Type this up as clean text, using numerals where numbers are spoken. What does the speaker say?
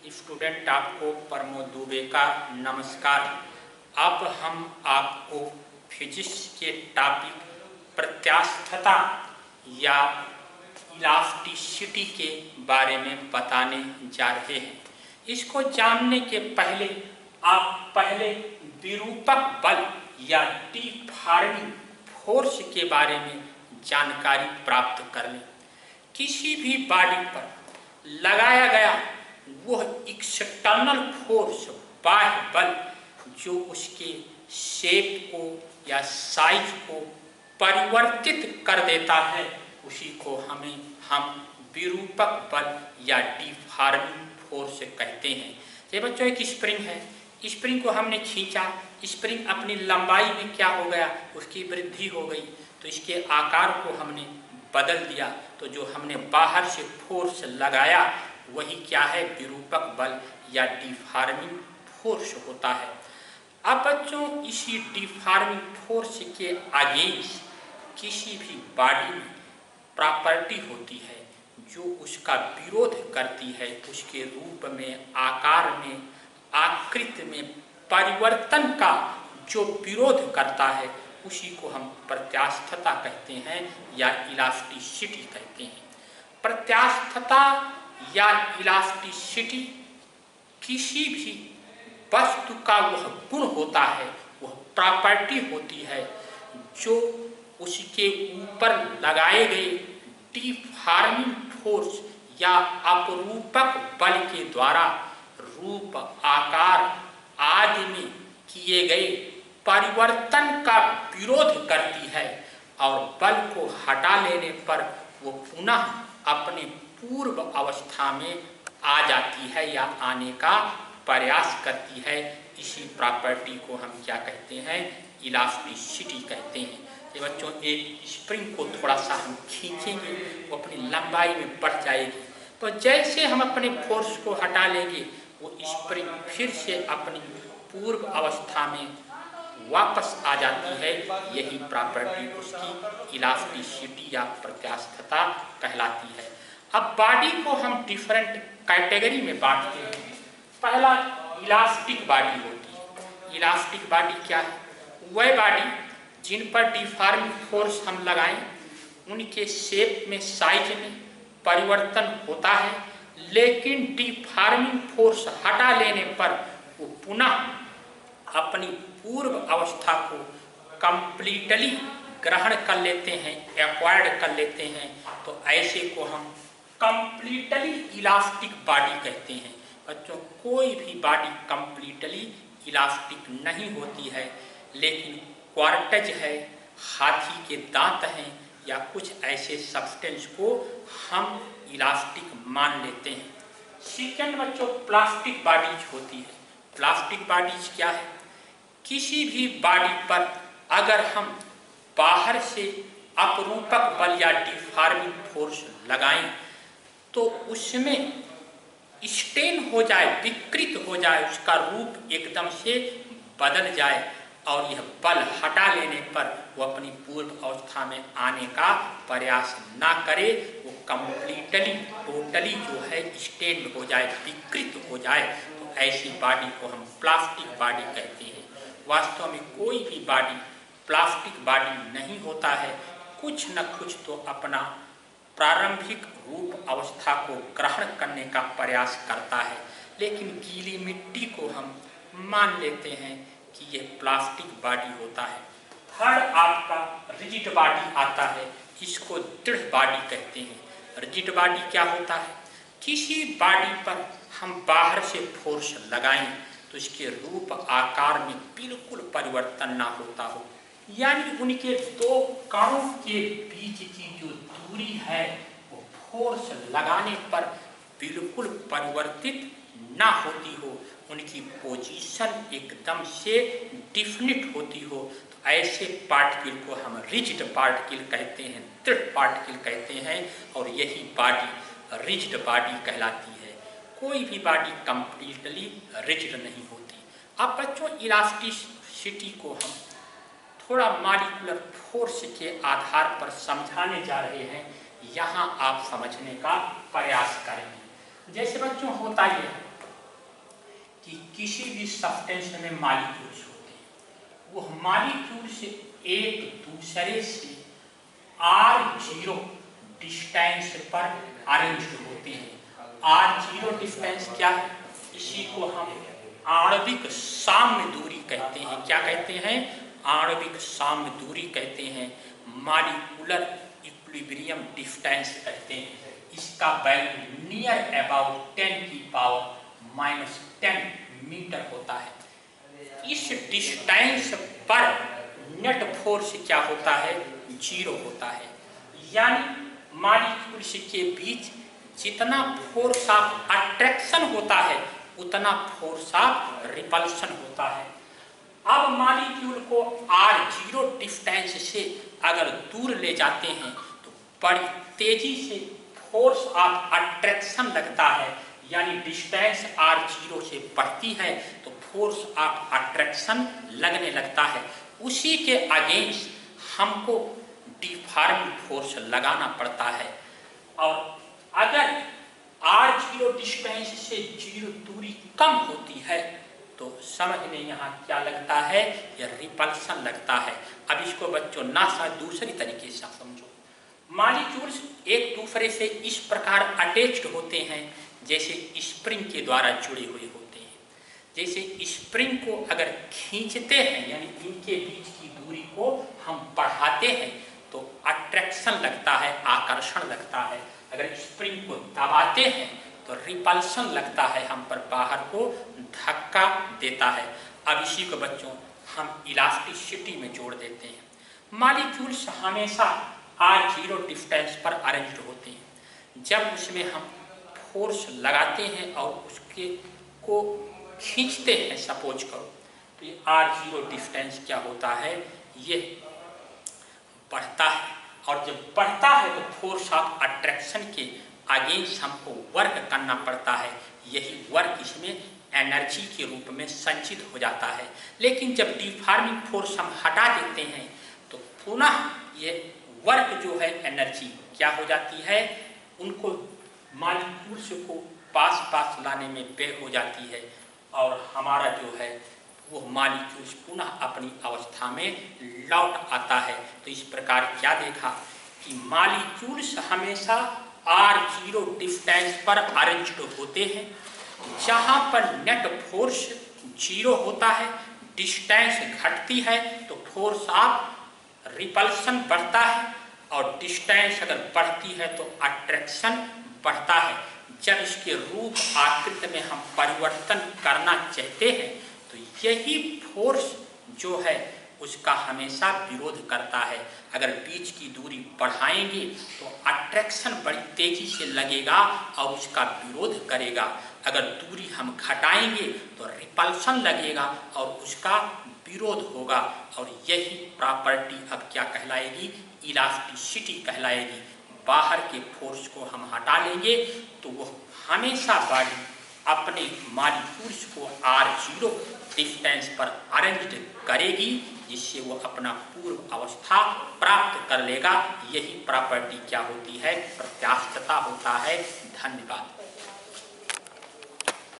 Student आपको प्रमोद दुबे का नमस्कार। अब हम आपको फिजिक्स के टॉपिक प्रत्यास्थता या इलास्टिसिटी के बारे में बताने जा रहे हैं। इसको जानने के पहले आप विरूपक बल या डिफॉर्मिंग फोर्स के बारे में जानकारी प्राप्त कर लें। किसी भी बॉडी पर लगाया गया वह एक्सटर्नल फोर्स, बाह्य बल, जो उसके शेप को या साइज को परिवर्तित कर देता है, उसी को हम विरूपक बल या डिफॉर्मिंग फोर्स कहते हैं। ये बच्चों एक स्प्रिंग है, स्प्रिंग को हमने खींचा, स्प्रिंग अपनी लंबाई में क्या हो गया, उसकी वृद्धि हो गई, तो इसके आकार को हमने बदल दिया। तो जो हमने बाहर से फोर्स लगाया वही क्या है, विरूपक बल या डिफॉर्मिंग फोर्स होता है। अब बच्चों इसी डिफॉर्मिंग फोर्स के अगेंस्ट किसी भी बॉडी में प्रॉपर्टी होती है जो उसका विरोध करती है, उसके रूप में, आकार में, आकृति में परिवर्तन का जो विरोध करता है उसी को हम प्रत्यास्थता कहते हैं या इलास्टिसिटी कहते हैं। प्रत्यास्थता या इलास्टिसिटी किसी भी वस्तु का वह गुण होता है, वह प्रॉपर्टी होती है जो उसके ऊपर लगाए गए डिफॉर्मिंग फोर्स या अपरूपक बल के द्वारा रूप, आकार आदि में किए गए परिवर्तन का विरोध करती है और बल को हटा लेने पर वो पुनः अपने पूर्व अवस्था में आ जाती है या आने का प्रयास करती है। इसी प्रॉपर्टी को हम क्या कहते हैं, इलास्टिसिटी कहते हैं। ये बच्चों एक स्प्रिंग को थोड़ा सा हम खींचेंगे, वो अपनी लंबाई में बढ़ जाएगी, तो जैसे हम अपने फोर्स को हटा लेंगे वो स्प्रिंग फिर से अपनी पूर्व अवस्था में वापस आ जाती है। यही प्रॉपर्टी उसकी इलास्टिसिटी या प्रत्यास्थता कहलाती है। अब बॉडी को हम डिफरेंट कैटेगरी में बांटते हैं। पहला इलास्टिक बॉडी होती है। इलास्टिक बॉडी क्या है, वह बॉडी जिन पर डिफॉर्मिंग फोर्स हम लगाएं उनके शेप में, साइज में परिवर्तन होता है, लेकिन डिफॉर्मिंग फोर्स हटा लेने पर वो पुनः अपनी पूर्व अवस्था को कंप्लीटली ग्रहण कर लेते हैं, एक्वायर्ड कर लेते हैं। तो ऐसे को हम कंप्लीटली इलास्टिक बॉडी कहते हैं। बच्चों कोई भी बॉडी कंप्लीटली इलास्टिक नहीं होती है, लेकिन क्वार्टज है, हाथी के दांत हैं या कुछ ऐसे सब्सटेंस को हम इलास्टिक मान लेते हैं। सेकेंड बच्चों प्लास्टिक बॉडीज होती है। प्लास्टिक बॉडीज क्या है, किसी भी बॉडी पर अगर हम बाहर से अपरूपक बल या डिफॉर्मिंग फोर्स लगाएं तो उसमें स्टेन हो जाए, विकृत हो जाए, उसका रूप एकदम से बदल जाए और यह बल हटा लेने पर वो अपनी पूर्व अवस्था में आने का प्रयास ना करे, वो कंप्लीटली टोटली जो है स्टेन हो जाए, विकृत हो जाए, तो ऐसी बॉडी को हम प्लास्टिक बॉडी कहते हैं। वास्तव में कोई भी बॉडी प्लास्टिक बॉडी नहीं होता है, कुछ न कुछ तो अपना प्रारंभिक रूप अवस्था को ग्रहण करने का प्रयास करता है, लेकिन गीली मिट्टी को हम मान लेते हैं कि यह प्लास्टिक बॉडी होता है। थर्ड आपका रिजिड बॉडी आता है, इसको दृढ़ बॉडी कहते हैं। रिजिड बॉडी क्या होता है, किसी बॉडी पर हम बाहर से फोर्स लगाएं तो इसके रूप आकार में बिल्कुल परिवर्तन ना होता हो, यानी उनके दो कणों के बीच की जो दूरी है वो फोर्स लगाने पर बिल्कुल परिवर्तित ना होती हो, उनकी पोजीशन एकदम से डिफिनिट होती हो, तो ऐसे पार्टिकल को हम रिजिड पार्टिकल कहते हैं, दृढ़ पार्टिकल कहते हैं, और यही बॉडी रिजिड बॉडी कहलाती है। कोई भी बॉडी कंप्लीटली रिजिड नहीं होती। अब बच्चों इलास्टिसिटी को हम थोड़ा मॉलिक्यूलर फोर्स के आधार पर समझाने जा रहे हैं, यहाँ आप समझने का प्रयास करेंगे। जैसे बच्चों होता ये कि किसी भी सब्सटेंस में मॉलिक्यूल्स होते हैं, वो मॉलिक्यूल्स एक दूसरे से R0 डिस्टेंस पर अरेंज होते हैं। R0 डिस्टेंस क्या है? इसी को हम आणविक साम्य दूरी कहते हैं। क्या कहते हैं? आणविक साम्य दूरी कहते हैं, मॉलिक्यूलर इक्विलिब्रियम डिस्टेंस कहते हैं। इसका वैल्यू नियर अबाउट 10⁻⁻10 मीटर होता है। इस डिस्टेंस पर नेट फोर्स क्या होता है? 0 होता है। यानी मॉलिक्यूल्स के बीच जितना फोर्स ऑफ अट्रैक्शन होता है उतना फोर्स ऑफ रिपल्शन होता है। अब मॉलिक्यूल को R0 डिस्टेंस से अगर दूर ले जाते हैं तो बड़ी तेजी से फोर्स ऑफ अट्रैक्शन लगता है, यानी डिस्टेंस R0 से बढ़ती है तो फोर्स ऑफ अट्रैक्शन लगने लगता है। उसी के अगेंस्ट हमको डिफॉर्मिंग फोर्स लगाना पड़ता है। और अगर R0 डिस्टेंस से 0 दूरी कम होती है तो समझने यहाँ क्या लगता है? यह रिपल्शन लगता है। अब इसको बच्चों ना सा दूसरी तरीके से समझो। मॉलिक्यूल्स एक दूसरे से इस प्रकार अटैच्ड होते हैं जैसे स्प्रिंग के द्वारा जुड़े हुए होते हैं। जैसे स्प्रिंग को अगर खींचते हैं, यानी इनके बीच की दूरी को हम बढ़ाते हैं तो अट्रैक्शन लगता है, आकर्षण लगता है। अगर स्प्रिंग को दबाते हैं तो रिपल्शन लगता है, हम पर बाहर को धक्का देता है। अब इसी को बच्चों हम इलास्टिसिटी में जोड़ देते हैं। मॉलिक्यूल्स हमेशा R0 डिस्टेंस पर अरेंज्ड होते हैं। जब उसमें हम फोर्स लगाते हैं और उसके को खींचते हैं, सपोज करो, तो ये R0 डिस्टेंस क्या होता है? ये बढ़ता है। और जब बढ़ता है तो फोर्स ऑफ अट्रैक्शन के अगेंस्ट हमको वर्क करना पड़ता है। यही वर्क इसमें एनर्जी के रूप में संचित हो जाता है। लेकिन जब डिफॉर्मिंग फोर्स हम हटा देते हैं तो पुनः ये वर्क जो है, एनर्जी क्या हो जाती है? उनको मॉलिक्यूल्स को पास लाने में व्यय हो जाती है और हमारा जो है वो मॉलिक्यूल्स पुनः अपनी अवस्था में लौट आता है। तो इस प्रकार क्या देखा कि मॉलिक्यूल्स हमेशा R0 डिस्टेंस पर अरेंज्ड होते हैं। जहाँ पर नेट फोर्स 0 होता है, डिस्टेंस घटती है तो फोर्स ऑफ रिपल्शन बढ़ता है, और डिस्टेंस अगर बढ़ती है तो अट्रैक्शन बढ़ता है। जब इसके रूप आकृति में हम परिवर्तन करना चाहते हैं तो यही फोर्स जो है उसका हमेशा विरोध करता है। अगर बीच की दूरी बढ़ाएंगे तो अट्रैक्शन बड़ी तेजी से लगेगा और उसका विरोध करेगा। अगर दूरी हम घटाएंगे तो रिपल्शन लगेगा और उसका विरोध होगा। और यही प्रॉपर्टी अब क्या कहलाएगी? इलास्टिसिटी कहलाएगी। बाहर के फोर्स को हम हटा लेंगे तो वो हमेशा बॉडी अपने मॉलिक्यूल्स को R0 डिस्टेंस पर अरेंज्ड करेगी, जिससे वो अपना पूर्व अवस्था प्राप्त कर लेगा। यही प्रॉपर्टी क्या होती है? प्रत्यास्थता होता है। धन्यवाद।